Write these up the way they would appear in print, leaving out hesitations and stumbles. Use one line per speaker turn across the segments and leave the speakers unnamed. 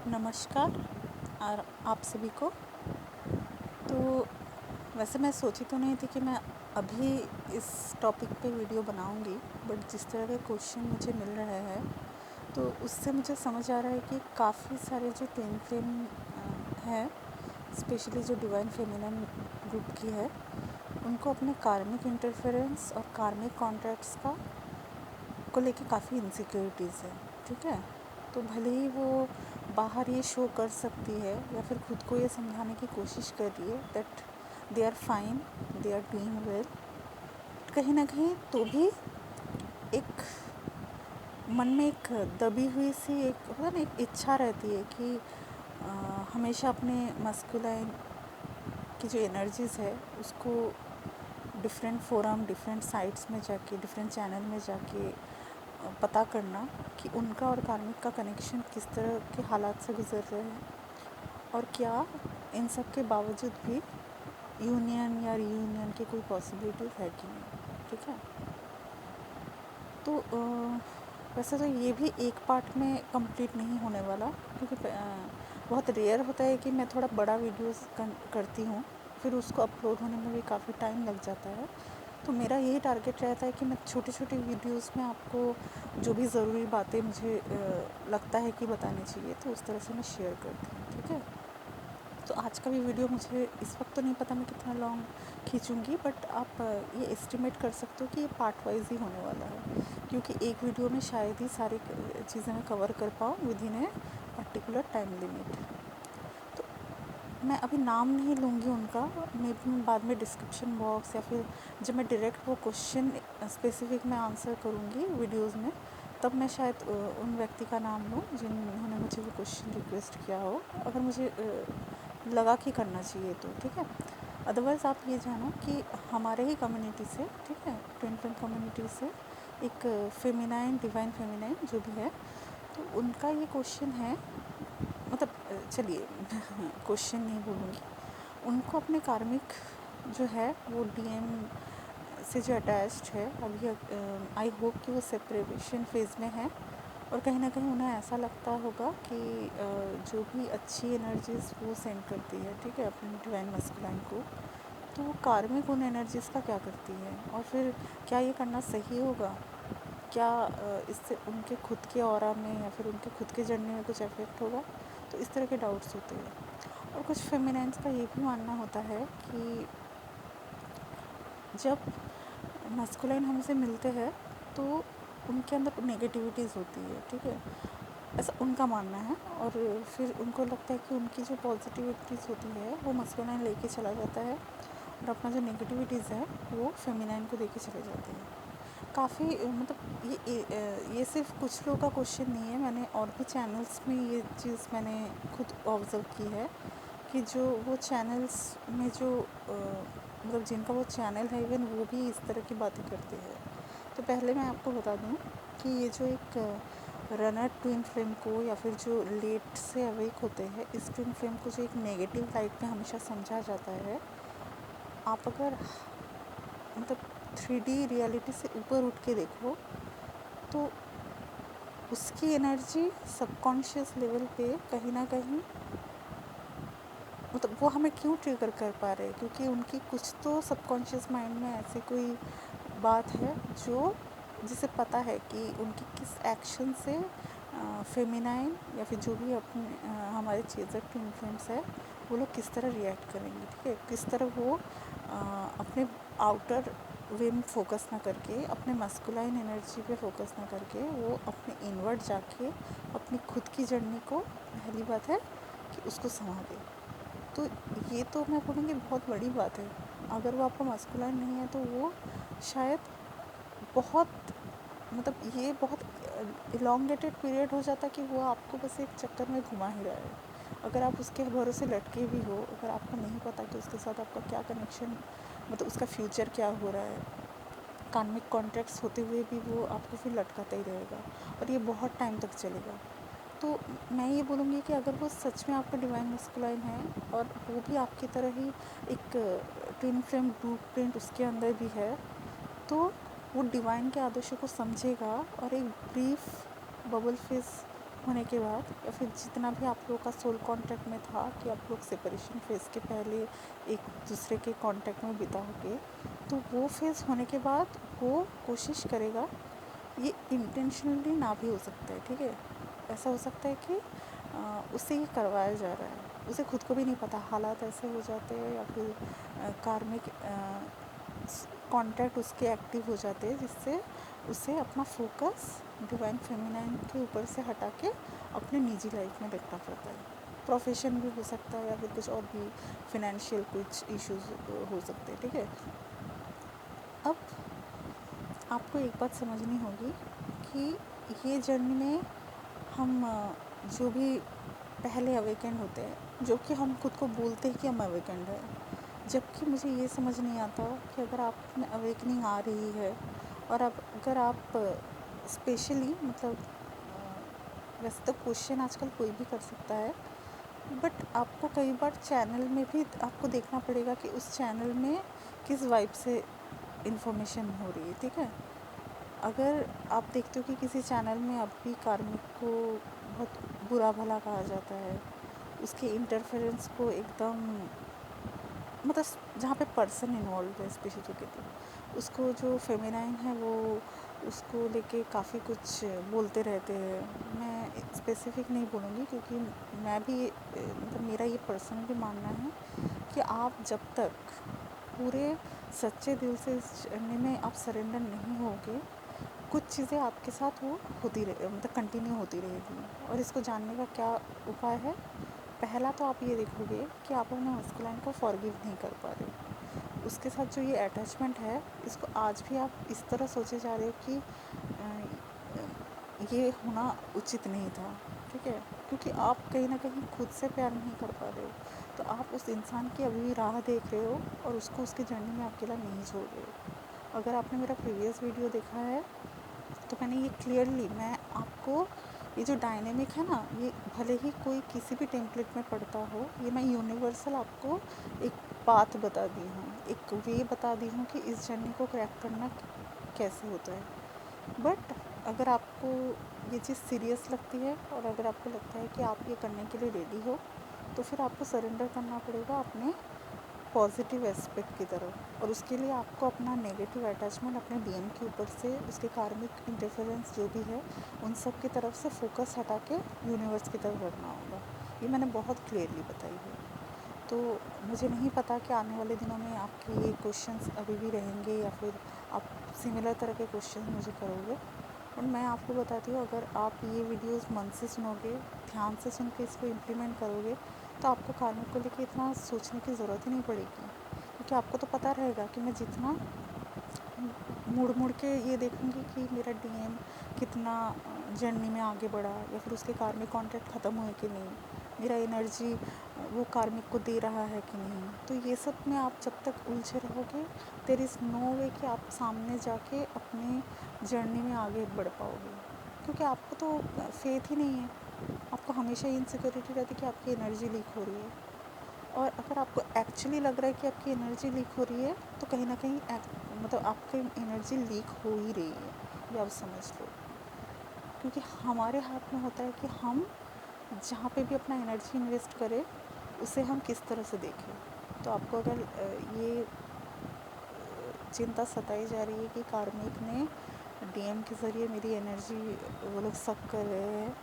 नमस्कार और आप सभी को। तो वैसे मैं सोची तो नहीं थी कि मैं अभी इस टॉपिक पे वीडियो बनाऊंगी, बट जिस तरह के क्वेश्चन मुझे मिल रहे हैं तो उससे मुझे समझ आ रहा है कि काफ़ी सारे जो ट्विन फ्लेम हैं, स्पेशली जो डिवाइन फेमिनिन ग्रुप की है, उनको अपने कार्मिक इंटरफेरेंस और कार्मिक कॉन्ट्रैक्ट्स को लेके काफ़ी इनसिक्योरिटीज़ है। ठीक है, तो भले ही वो बाहर ये शो कर सकती है या फिर खुद को ये समझाने की कोशिश कर रही है that they are fine, they are doing well, कहीं ना कहीं तो भी एक मन में एक दबी हुई सी एक होता ना, एक इच्छा रहती है कि हमेशा अपने मस्कुलाइन की जो एनर्जीज़ है उसको डिफरेंट फोरम, डिफरेंट साइट्स में जाके, डिफरेंट चैनल में जाके पता करना कि उनका और कार्मिक का कनेक्शन किस तरह के हालात से गुजर रहे हैं, और क्या इन सब के बावजूद भी यूनियन या रीयूनियन की कोई पॉसिबिलिटी है कि नहीं। ठीक है, तो वैसे तो ये भी एक पार्ट में कंप्लीट नहीं होने वाला, क्योंकि बहुत रेयर होता है कि मैं थोड़ा बड़ा वीडियोस करती हूँ, फिर उसको अपलोड होने में भी काफ़ी टाइम लग जाता है। तो मेरा यही टारगेट रहता है कि मैं छोटे छोटे वीडियोस में आपको जो भी ज़रूरी बातें मुझे लगता है कि बतानी चाहिए, तो उस तरह से मैं शेयर करती हूँ। ठीक है, तो आज का भी वीडियो मुझे इस वक्त तो नहीं पता मैं कितना लॉन्ग खींचूँगी, बट आप ये एस्टिमेट कर सकते हो कि ये पार्ट वाइज ही होने वाला है, क्योंकि एक वीडियो में शायद ही सारी चीज़ें मैं कवर कर पाऊँ with in a particular time limit. तो मैं अभी नाम नहीं लूँगी उनका, मे बी मैं बाद में डिस्क्रिप्शन बॉक्स या फिर जब मैं डायरेक्ट वो क्वेश्चन स्पेसिफिक में आंसर करूँगी वीडियोज़ में, तब मैं शायद उन व्यक्ति का नाम लूँ जिन्होंने मुझे वो क्वेश्चन रिक्वेस्ट किया हो, अगर मुझे लगा कि करना चाहिए तो। ठीक है, अदरवाइज़ आप ये जानो कि हमारे ही कम्युनिटी से, ठीक है, ट्विन फ्लेम कम्युनिटी से एक फेमिनाइन, डिवाइन फेमिनाइन जो भी है, तो उनका ये क्वेश्चन है, मतलब चलिए क्वेश्चन नहीं बोलूँगी, उनको अपने कार्मिक जो है वो डीएम से जो अटैच्ड है अभी, आई होप कि वो सेपरेशन फेज़ में है, और कहीं ना कहीं उन्हें ऐसा लगता होगा कि जो भी अच्छी एनर्जीज़ वो सेंड करती है, ठीक है, अपनी डिवाइन मस्कुलाइन को, तो वो कार्मिक उन एनर्जीज़ का क्या करती है, और फिर क्या ये करना सही होगा, क्या इससे उनके खुद के ऑरा में या फिर उनके खुद के जर्नी में कुछ इफ़ेक्ट होगा। तो इस तरह के डाउट्स होते हैं। और कुछ फेमिनाइन्स का ये भी मानना होता है कि जब मस्कुलाइन हमसे मिलते हैं तो उनके अंदर नेगेटिविटीज़ होती है। ठीक है, ऐसा उनका मानना है, और फिर उनको लगता है कि उनकी जो पॉजिटिविटीज़ होती है वो मस्कुलाइन लेके चला जाता है, और अपना जो नेगेटिविटीज़ है वो फेमिनाइन को देके चले जाते हैं। काफ़ी मतलब ये सिर्फ कुछ लोगों का क्वेश्चन नहीं है, मैंने और भी चैनल्स में ये चीज़ मैंने खुद ऑब्ज़र्व की है कि जो वो चैनल्स में जो मतलब जिनका वो चैनल है, इवन वो भी इस तरह की बातें करते हैं। तो पहले मैं आपको बता दूं कि ये जो एक रनर ट्विन फ्लेम को या फिर जो लेट से अवेक होते हैं, इस ट्विन फ्लेम को जो एक नेगेटिव लाइट में हमेशा समझा जाता है, आप अगर मतलब 3D रियलिटी से ऊपर उठ के देखो तो उसकी एनर्जी सबकॉन्शियस लेवल पे कहीं ना कहीं, मतलब वो हमें क्यों ट्रिगर कर पा रहे हैं, क्योंकि उनकी कुछ तो सबकॉन्शियस माइंड में ऐसी कोई बात है जो जिसे पता है कि उनकी किस एक्शन से फेमिनाइन या फिर जो भी अपने हमारे चेजक के इन्फ्लुएंस है, वो लोग किस तरह रिएक्ट करेंगे। ठीक है, किस तरह वो अपने आउटर वे में फोकस ना करके, अपने मस्कुलाइन एनर्जी पे फोकस ना करके, वो अपने इनवर्ड जाके अपनी खुद की जर्नी को, पहली बात है कि उसको संभाले। तो ये तो मैं बोलूँगी बहुत बड़ी बात है। अगर वो आपका मस्कुलाइन नहीं है तो वो शायद बहुत, मतलब ये बहुत इलॉन्गेटेड पीरियड हो जाता कि वो आपको बस एक चक्कर में घुमा ही रहा है। अगर आप उसके भरोसे लटके भी हो, अगर आपको नहीं पता कि उसके साथ आपका क्या कनेक्शन, मतलब उसका फ्यूचर क्या हो रहा है, कार्मिक कॉन्ट्रैक्ट्स होते हुए भी वो आपको फिर लटकाता ही रहेगा, और ये बहुत टाइम तक चलेगा। तो मैं ये बोलूँगी कि अगर वो सच में आपका डिवाइन मस्कुलाइन है, और वो भी आपकी तरह ही एक ट्विन फ्लेम ब्लू प्रिंट उसके अंदर भी है, तो वो डिवाइन के आदेशों को समझेगा, और एक ब्रीफ बबल फेस होने के बाद या फिर जितना भी आप लोगों का सोल कांटेक्ट में था कि आप लोग सेपरेशन फेज़ के पहले एक दूसरे के कांटेक्ट में बिताओगे, तो वो फेज़ होने के बाद वो कोशिश करेगा, ये इंटेंशनली ना भी हो सकता है, ठीक है। ऐसा हो सकता है कि उससे ये करवाया जा रहा है, उसे खुद को भी नहीं पता, हालात ऐसे हो जाते हैं या फिर कार्मिक कांटेक्ट उसके एक्टिव हो जाते हैं, जिससे उसे अपना फोकस डिवाइन फेमिनाइन के ऊपर से हटा के अपने निजी लाइफ में देखना पड़ता है। प्रोफेशन भी हो सकता है या फिर कुछ और भी फिनेंशियल कुछ इश्यूज हो सकते हैं, ठीक है। अब आपको एक बात समझनी होगी कि ये जर्नी में हम जो भी पहले अवेकेंड होते हैं, जो कि हम खुद को बोलते हैं कि हम अवेकेंड है, जबकि मुझे ये समझ नहीं आता कि अगर आप में अवेकनिंग आ रही है और अब अगर आप स्पेशली मतलब वैसे तो क्वेश्चन आजकल कोई भी कर सकता है, बट आपको कई बार चैनल में भी आपको देखना पड़ेगा कि उस चैनल में किस वाइब से इंफॉर्मेशन हो रही है, ठीक है। अगर आप देखते हो कि किसी चैनल में अभी कार्मिक को बहुत बुरा भला कहा जाता है, उसके इंटरफेरेंस को एकदम मतलब जहाँ पे पर्सन इन्वॉल्व है स्पेसिफिकली, उसको जो फेमिनाइन है वो उसको लेके काफ़ी कुछ बोलते रहते हैं। मैं स्पेसिफिक नहीं बोलूँगी क्योंकि मैं भी मतलब मेरा ये पर्सनली मानना है कि आप जब तक पूरे सच्चे दिल से इस जर्नी में आप सरेंडर नहीं होगे, कुछ चीज़ें आपके साथ वो होती रहे मतलब कंटिन्यू होती रहेगी। और इसको जानने का क्या उपाय है? पहला तो आप ये देखोगे कि आप अपने मस्कुलाइन को फॉरगिव नहीं कर पा रहे, उसके साथ जो ये अटैचमेंट है इसको आज भी आप इस तरह सोचे जा रहे हो कि ये होना उचित नहीं था, ठीक है। क्योंकि आप कहीं ना कहीं खुद से प्यार नहीं कर पा रहे हो, तो आप उस इंसान की अभी भी राह देख रहे हो और उसको उसकी जर्नी में अकेला नहीं छोड़ रहे हो। अगर आपने मेरा प्रीवियस वीडियो देखा है तो मैंने ये क्लियरली मैं आपको ये जो डायनेमिक है ना, ये भले ही कोई किसी भी टेम्पलेट में पढ़ता हो, ये मैं यूनिवर्सल आपको एक बात बता दी हूँ, एक वे बता दी हूँ कि इस जर्नी को क्रैक करना कैसे होता है। बट अगर आपको ये चीज़ सीरियस लगती है और अगर आपको लगता है कि आप ये करने के लिए रेडी हो, तो फिर आपको सरेंडर करना पड़ेगा अपने पॉजिटिव एस्पेक्ट की तरफ, और उसके लिए आपको अपना नेगेटिव अटैचमेंट अपने डीएम के ऊपर से उसके कार्मिक इंटरफेरेंस जो भी है उन सब की तरफ से फोकस हटा के यूनिवर्स की तरफ रखना होगा। ये मैंने बहुत क्लियरली बताई है। तो मुझे नहीं पता कि आने वाले दिनों में आपके ये क्वेश्चंस अभी भी रहेंगे या फिर आप सिमिलर तरह के क्वेश्चन मुझे करोगे। और मैं आपको बताती हूँ, अगर आप ये वीडियोस मन से सुनोगे, ध्यान से सुन के इसको इम्प्लीमेंट करोगे, तो आपको कार्मिक को लेके इतना सोचने की ज़रूरत ही नहीं पड़ेगी, क्योंकि आपको तो पता रहेगा कि मैं जितना मुड़ मुड़ के ये देखूँगी कि मेरा डीएम कितना जर्नी में आगे बढ़ा या फिर उसके कार्मिक कॉन्ट्रैक्ट ख़त्म हुए कि नहीं, मेरा एनर्जी वो कार्मिक को दे रहा है कि नहीं। तो ये सब में आप जब तक उलझे रहोगे, देयर इज़ नो वे कि आप सामने जाके अपने जर्नी में आगे बढ़ पाओगे, क्योंकि आपको तो फेथ ही नहीं है। आपको हमेशा इनसिक्योरिटी रहती है कि आपकी एनर्जी लीक हो रही है, और अगर आपको एक्चुअली लग रहा है कि आपकी एनर्जी लीक हो रही है, तो कहीं ना कहीं मतलब आपकी एनर्जी लीक हो ही रही है, ये आप समझ लो। क्योंकि हमारे हाथ में होता है कि हम जहाँ पे भी अपना एनर्जी इन्वेस्ट करें, उसे हम किस तरह से देखें। तो आपको अगर ये चिंता सताई जा रही है कि कार्मिक ने डीएम के ज़रिए मेरी एनर्जी वो लोग सक कर रहे हैं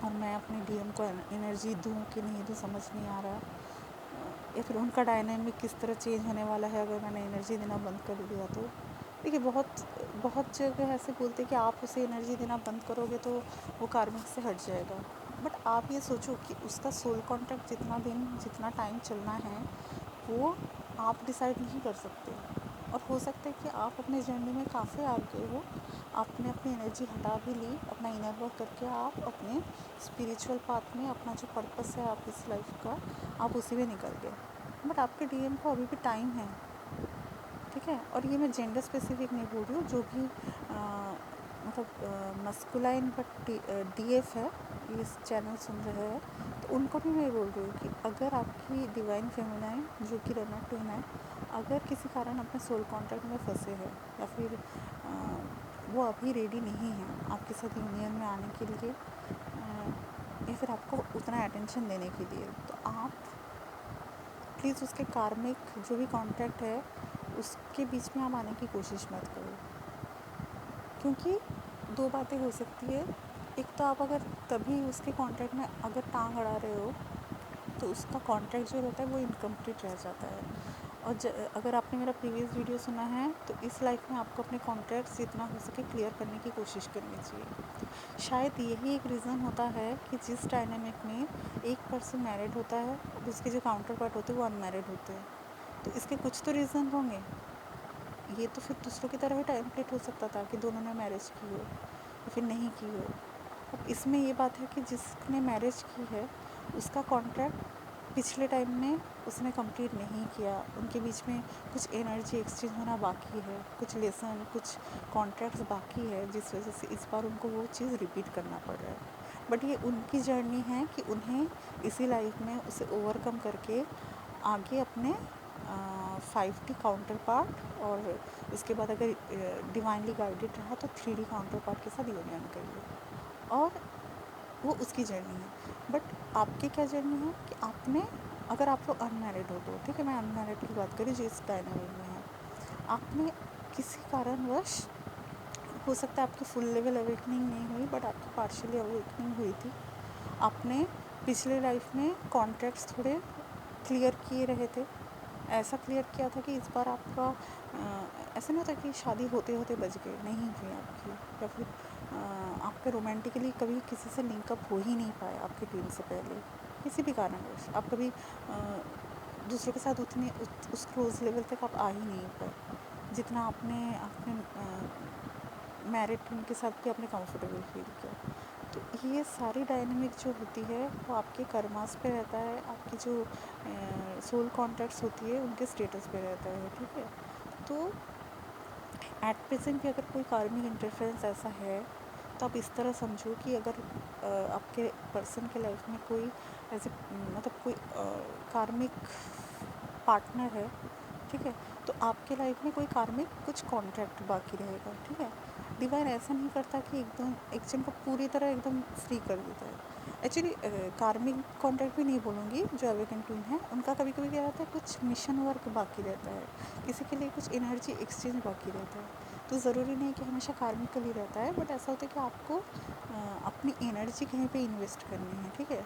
और मैं अपने डीएम को एनर्जी दूँ कि नहीं दूँ समझ नहीं आ रहा, या फिर उनका डायनामिक किस तरह चेंज होने वाला है अगर मैंने एनर्जी देना बंद कर दिया तो। देखिए, बहुत बहुत जगह ऐसे बोलते हैं कि आप उसे एनर्जी देना बंद करोगे तो वो कार्मिक से हट जाएगा, बट आप ये सोचो कि उसका सोल कॉन्ट्रैक्ट जितना दिन जितना टाइम चलना है वो आप डिसाइड नहीं कर सकते। और हो सकता है कि आप अपने जर्नी में काफ़ी आगे हो, आपने अपनी एनर्जी हटा भी ली, अपना इनर वर्क करके आप अपने स्पिरिचुअल पाथ में अपना जो पर्पस है आप इस लाइफ का, आप उसी में निकल गए, बट आपके डीएम को अभी भी टाइम है, ठीक है। और ये मैं जेंडर स्पेसिफिक नहीं बोल रही हूँ, जो भी मतलब मस्कुलाइन बट डीएफ है इस चैनल सुन रहे हैं, तो उनको भी मैं बोल रही हूँ कि अगर आपकी डिवाइन फेमिनाइन जो कि रनर ट्विन है, अगर किसी कारण अपने सोल कॉन्ट्रैक्ट में फंसे हैं या फिर वो अभी रेडी नहीं है आपके साथ यूनियन में आने के लिए, फिर आपको उतना अटेंशन देने के लिए। तो आप प्लीज़ उसके कार्मिक जो भी कॉन्ट्रैक्ट है उसके बीच में आप आने की कोशिश मत करो, क्योंकि दो बातें हो सकती है। एक तो आप अगर तभी उसके कॉन्ट्रैक्ट में अगर टांग अड़ा रहे हो तो उसका कॉन्ट्रैक्ट जो रहता है वो इनकम्प्लीट रह जाता है। और अगर आपने मेरा प्रीवियस वीडियो सुना है तो इस लाइफ में आपको अपने कॉन्ट्रैक्ट्स जितना हो सके क्लियर करने की कोशिश करनी चाहिए। शायद यही एक रीज़न होता है कि जिस डायनामिक में एक पर्सन मैरिड होता है और उसके जो काउंटर पार्ट होते हैं वो अनमैरिड होते हैं, तो इसके कुछ तो रीज़न होंगे। ये तो फिर दूसरों की तरह ही टेम्पलेट हो सकता था कि दोनों ने मैरिज की हो या फिर नहीं की हो। अब इसमें ये बात है कि जिसने मैरिज की है उसका कॉन्ट्रैक्ट पिछले टाइम में उसने कंप्लीट नहीं किया, उनके बीच में कुछ एनर्जी एक्सचेंज होना बाकी है, कुछ लेसन, कुछ कॉन्ट्रैक्ट्स बाकी है, जिस वजह से इस बार उनको वो चीज़ रिपीट करना पड़ रहा है। बट ये उनकी जर्नी है कि उन्हें इसी लाइफ में उसे ओवरकम करके आगे अपने 5D काउंटर पार्ट और उसके बाद अगर डिवाइनली गाइडेड रहा तो 3D काउंटर पार्ट के साथ यूनियन करिए, और वो उसकी जर्नी है। बट आपकी क्या जर्नी है कि आपने, अगर आप लोग अनमैरिड हो तो ठीक है, मैं अनमैरिड की बात करी जो इस डायनामिक में है, आपने किसी कारणवश, हो सकता है आपकी फुल लेवल अवेकनिंग नहीं हुई बट आपकी पार्शियली अवेकनिंग हुई थी, आपने पिछले लाइफ में कॉन्ट्रैक्ट्स थोड़े क्लियर किए रहे थे, ऐसा क्लियर किया था कि इस बार आपका ऐसा नहीं होता कि शादी होते होते बच गए, नहीं हुई आपकी, या फिर आपके रोमांटिकली कभी किसी से लिंकअप हो ही नहीं पाए आपके टीम से पहले, किसी भी कारणवश आप कभी दूसरों के साथ उतने उस क्लोज लेवल तक आप आ ही नहीं पाए जितना आपने अपने मैरिड टीम के साथ भी आपने कंफर्टेबल फील किया। तो ये सारी डायनेमिक जो होती है वो आपके कर्मास पे रहता है, आपकी जो सोल कॉन्ट्रैक्ट्स होती है उनके स्टेटस पे रहता है, ठीक है। तो एट प्रेजेंट भी अगर कोई कार्मिक इंटरफेरेंस ऐसा है तो आप इस तरह समझो कि अगर आपके पर्सन के लाइफ में कोई ऐसे मतलब कोई कार्मिक पार्टनर है, ठीक है, तो आपके लाइफ में कोई कार्मिक कुछ कॉन्ट्रैक्ट बाकी रहेगा, ठीक है। डिवाइन ऐसा नहीं करता कि एकदम एक जन को पूरी तरह एकदम फ्री कर देता है। एक्चुअली कार्मिक कॉन्ट्रैक्ट भी नहीं बोलूँगी, जो अवेकन ट्विन है उनका कभी कभी क्या रहता है, कुछ मिशन वर्क बाकी रहता है, किसी के लिए कुछ एनर्जी एक्सचेंज बाकी रहता है। तो ज़रूरी नहीं कि हमेशा कार्मिकली रहता है, बट ऐसा होता है कि आपको अपनी एनर्जी कहीं पे इन्वेस्ट करनी है, ठीक है।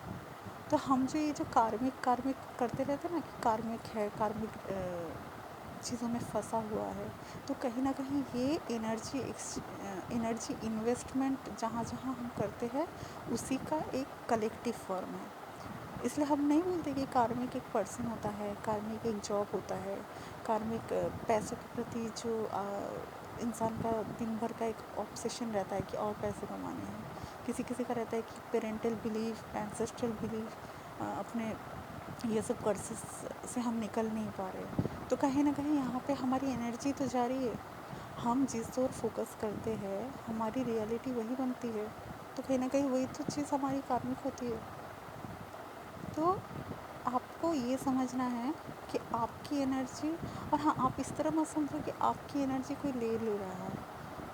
तो हम जो ये जो कार्मिक कार्मिक करते रहते हैं ना कि कार्मिक है, कार्मिक चीज़ों में फंसा हुआ है, तो कहीं ना कहीं ये एनर्जी इन्वेस्टमेंट जहाँ जहाँ हम करते हैं उसी का एक कलेक्टिव फॉर्म है। इसलिए हम नहीं बोलते कि कार्मिक एक पर्सन होता है, कार्मिक एक जॉब होता है, कार्मिक पैसों के प्रति जो इंसान का दिन भर का एक ऑब्सेशन रहता है कि और पैसे कमाने हैं। किसी किसी का रहता है कि पेरेंटल बिलीफ, एंसेस्ट्रल बिलीफ, अपने ये सब कर्सेस से हम निकल नहीं पा रहे। तो कहीं ना कहीं यहाँ पे हमारी एनर्जी तो जा रही है, हम जिस ओर फोकस करते हैं हमारी रियलिटी वही बनती है, तो कहीं ना कहीं वही तो चीज़ हमारी कार्मिक होती है। तो आपको ये समझना है कि आपकी एनर्जी, और हाँ, आप इस तरह मत समझो कि आपकी एनर्जी कोई ले रहा है,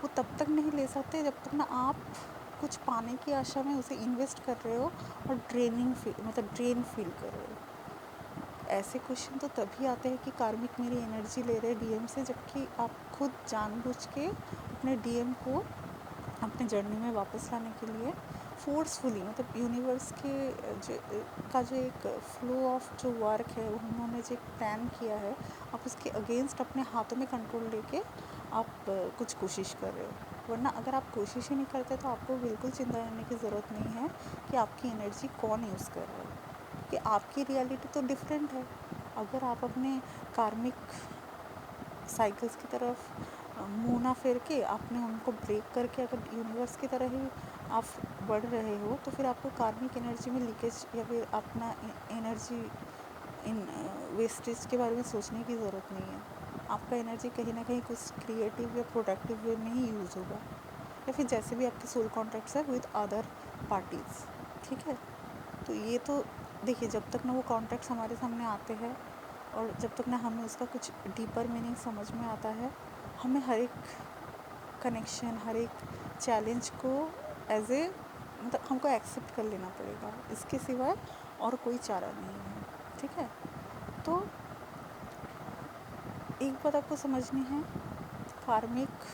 वो तब तक नहीं ले सकते जब तक ना आप कुछ पाने की आशा में उसे इन्वेस्ट कर रहे हो और ड्रेन फील कर रहे हो। ऐसे क्वेश्चन तो तभी आते हैं कि कार्मिक मेरी एनर्जी ले रहे डीएम से, जबकि आप खुद जानबूझ के अपने डीएम को अपने जर्नी में वापस लाने के लिए फोर्सफुली, मतलब यूनिवर्स के जो एक फ्लो ऑफ जो वर्क है उन्होंने जो एक प्लान किया है, आप उसके अगेंस्ट अपने हाथों में कंट्रोल लेके आप कुछ कोशिश कर रहे हो। वरना अगर आप कोशिश ही नहीं करते तो आपको बिल्कुल चिंता करने की ज़रूरत नहीं है कि आपकी एनर्जी कौन यूज़ कर रहा है, कि आपकी रियलिटी तो डिफरेंट है। अगर आप अपने कार्मिक साइकिल्स की तरफ मुंह ना फेर के आपने उनको ब्रेक करके अगर यूनिवर्स की तरह ही आप बढ़ रहे हो, तो फिर आपको कार्मिक एनर्जी में लीकेज या फिर अपना एनर्जी इन वेस्टेज के बारे में सोचने की ज़रूरत नहीं है। आपका एनर्जी कहीं ना कहीं कुछ क्रिएटिव या प्रोडक्टिव वे में ही यूज़ होगा, या फिर जैसे भी आपके सोल कॉन्ट्रैक्ट्स है विद अदर पार्टीज़, ठीक है। तो ये तो देखिए, जब तक ना वो कॉन्ट्रैक्ट्स हमारे सामने आते हैं और जब तक ना हमें उसका कुछ डीपर मीनिंग समझ में आता है, हमें हर एक कनेक्शन, हर एक चैलेंज को एज ए मतलब हमको एक्सेप्ट कर लेना पड़ेगा, इसके सिवाय और कोई चारा नहीं है। ठीक है, तो एक बात आपको समझनी है, कार्मिक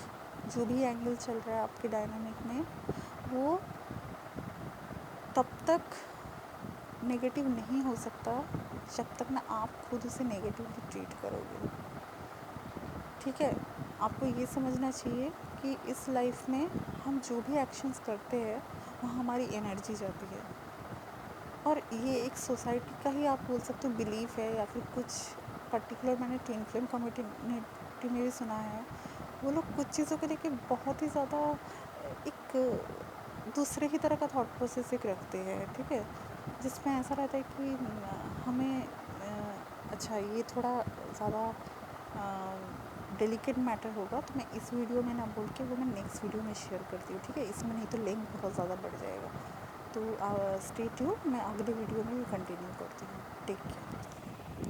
जो भी एंगल चल रहा है आपके डायनामिक में, वो तब तक नेगेटिव नहीं हो सकता जब तक ना आप खुद उसे नेगेटिवली ट्रीट करोगे। ठीक है, आपको ये समझना चाहिए कि इस लाइफ में हम जो भी एक्शंस करते हैं वो हमारी एनर्जी जाती है, और ये एक सोसाइटी का ही आप बोल सकते हो बिलीफ है, या फिर कुछ पर्टिकुलर, मैंने ट्विन फ्लेम कम्युनिटी में भी सुना है, वो लोग कुछ चीज़ों को लेके बहुत ही ज़्यादा एक दूसरे ही तरह का थॉट प्रोसेस एक रखते हैं। ठीक है, जिसमें ऐसा रहता है कि हमें अच्छा ये थोड़ा ज़्यादा डेलिकेट मैटर होगा, तो मैं इस वीडियो में ना बोल के वो मैं नेक्स्ट वीडियो में शेयर करती हूँ। ठीक है, इसमें नहीं तो लिंक बहुत ज़्यादा बढ़ जाएगा। तो स्टे ट्यून, मैं अगले वीडियो में भी कंटिन्यू करती हूँ। Take care.